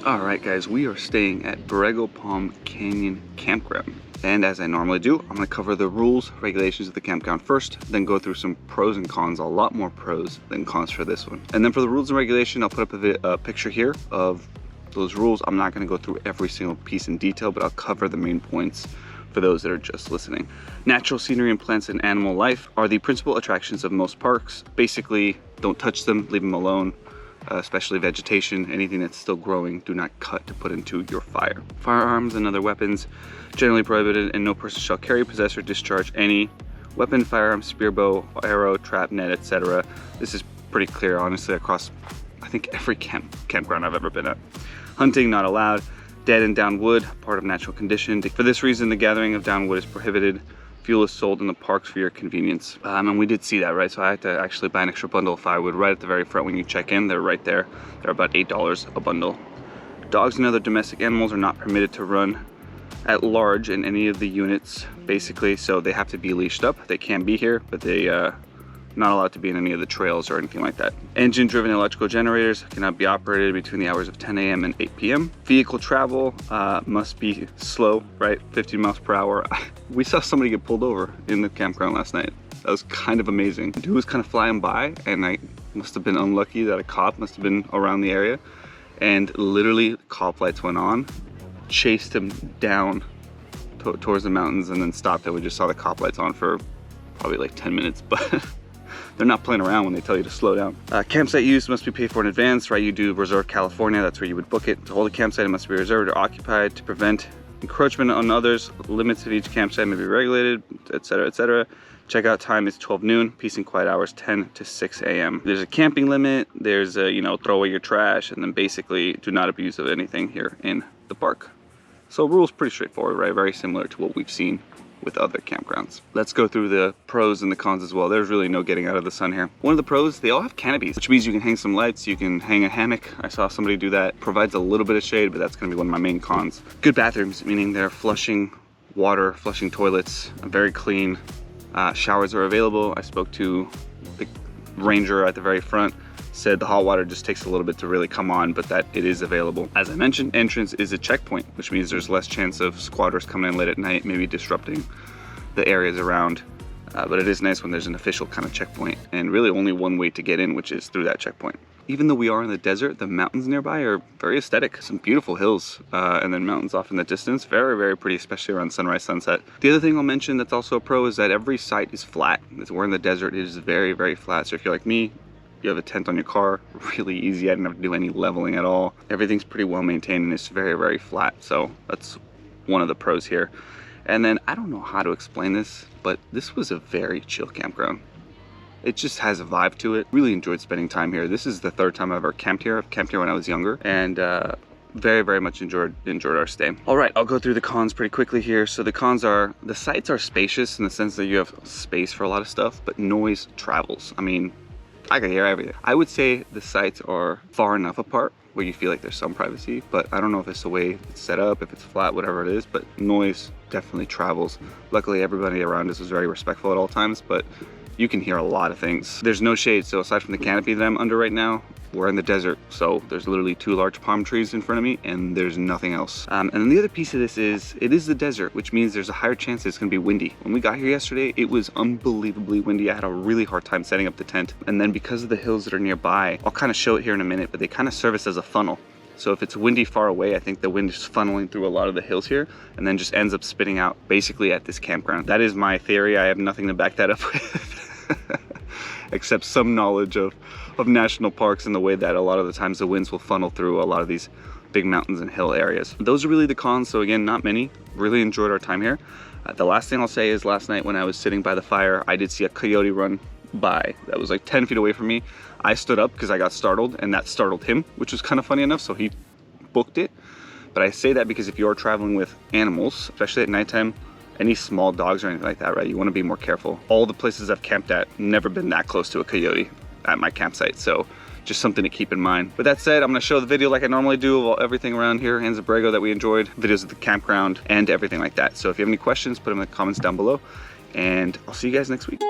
Alright guys, we are staying at Borrego Palm Canyon Campground. And as I normally do, I'm going to cover the rules, regulations of the campground first, then go through some pros and cons, a lot more pros than cons for this one. And then for the rules and regulation, I'll put up a picture here of those rules. I'm not going to go through every single piece in detail, but I'll cover the main points for those that are just listening. Natural scenery and plants and animal life are the principal attractions of most parks. Basically, don't touch them, leave them alone. Especially vegetation, anything that's still growing, do not cut to put into your fire. Firearms and other weapons generally prohibited, and no person shall carry, possess, or discharge any weapon, firearm, spear, bow, arrow, trap, net, etc. This is pretty clear, honestly, across I think every campground I've ever been at. Hunting not allowed. Dead and down wood, part of natural condition. For this reason, the gathering of down wood is prohibited. Fuel is sold in the parks for your convenience. And we did see that, right? So I had to actually buy an extra bundle of firewood right at the very front when you check in. They're right there. They're about $8 a bundle. Dogs and other domestic animals are not permitted to run at large in any of the units, basically. So they have to be leashed up. They can be here, but they not allowed to be in any of the trails or anything like that. Engine-driven electrical generators cannot be operated between the hours of 10 a.m. and 8 p.m. Vehicle travel must be slow, right? 50 miles per hour. We saw somebody get pulled over in the campground last night. That was kind of amazing. The dude was kind of flying by, and I must have been unlucky that a cop must have been around the area, and literally cop lights went on, chased him down towards the mountains, and then stopped, and we just saw the cop lights on for probably like 10 minutes, but they're not playing around when they tell you to slow down. Campsite use must be paid for in advance, right? You do Resort California, that's where you would book it. To hold a campsite, it must be reserved or occupied. To prevent encroachment on others, limits of each campsite may be regulated, etc., etc. Checkout time is 12 noon, peace and quiet hours 10 to 6 a.m. There's a camping limit, there's a, throw away your trash, and then basically do not abuse of anything here in the park. So rules pretty straightforward, right? Very similar to what we've seen with other campgrounds. Let's go through the pros and the cons as well. There's really no getting out of the sun here. One of the pros, they all have canopies, which means you can hang some lights, you can hang a hammock. I saw somebody do that. Provides a little bit of shade, but that's gonna be one of my main cons. Good bathrooms, meaning they're flushing water, flushing toilets, very clean. Showers are available. I spoke to the ranger at the very front, said the hot water just takes a little bit to really come on, but that it is available. As I mentioned, entrance is a checkpoint, which means there's less chance of squatters coming in late at night, maybe disrupting the areas around. But it is nice when there's an official kind of checkpoint, and really only one way to get in, which is through that checkpoint. Even though we are in the desert, the mountains nearby are very aesthetic. Some beautiful hills, and then mountains off in the distance. Very, very pretty, especially around sunrise, sunset. The other thing I'll mention that's also a pro is that every site is flat. As we're in the desert, it is very, very flat. So if you're like me, you have a tent on your car, really easy. I didn't have to do any leveling at all. Everything's pretty well maintained, and it's very, very flat. So that's one of the pros here. And then I don't know how to explain this, but this was a very chill campground. It just has a vibe to it. Really enjoyed spending time here. This is the third time I've ever camped here. I've camped here when I was younger, and very, very much enjoyed our stay. All right, I'll go through the cons pretty quickly here. So the cons are, the sites are spacious in the sense that you have space for a lot of stuff, but noise travels. I mean, I can hear everything. I would say the sites are far enough apart where you feel like there's some privacy, but I don't know if it's the way it's set up, if it's flat, whatever it is, but noise definitely travels. Luckily, everybody around us was very respectful at all times, but you can hear a lot of things. There's no shade, so aside from the canopy that I'm under right now, we're in the desert, so there's literally 2 large palm trees in front of me, and there's nothing else. And then the other piece of this is, it is the desert, which means there's a higher chance that it's gonna be windy. When we got here yesterday, it was unbelievably windy. I had a really hard time setting up the tent. And then because of the hills that are nearby, I'll kind of show it here in a minute, but they kind of serve as a funnel. So if it's windy far away, I think the wind is funneling through a lot of the hills here and then just ends up spitting out basically at this campground. That is my theory. I have nothing to back that up with. Except some knowledge of national parks and the way that a lot of the times the winds will funnel through a lot of these big mountains and hill areas. Those are really the cons. So again, not many. Really enjoyed our time here. The last thing I'll say is last night when I was sitting by the fire, I did see a coyote run by that was like 10 feet away from me. I stood up because I got startled, and that startled him, which was kind of funny enough, so he booked it. But I say that because if you're traveling with animals, especially at nighttime, any small dogs or anything like that, right, you want to be more careful. All the places I've camped at, never been that close to a coyote at my campsite, so just something to keep in mind. With that said, I'm going to show the video like I normally do of everything around here, Anza-Borrego, that we enjoyed, videos of the campground and everything like that. So if you have any questions, put them in the comments down below, and I'll see you guys next week.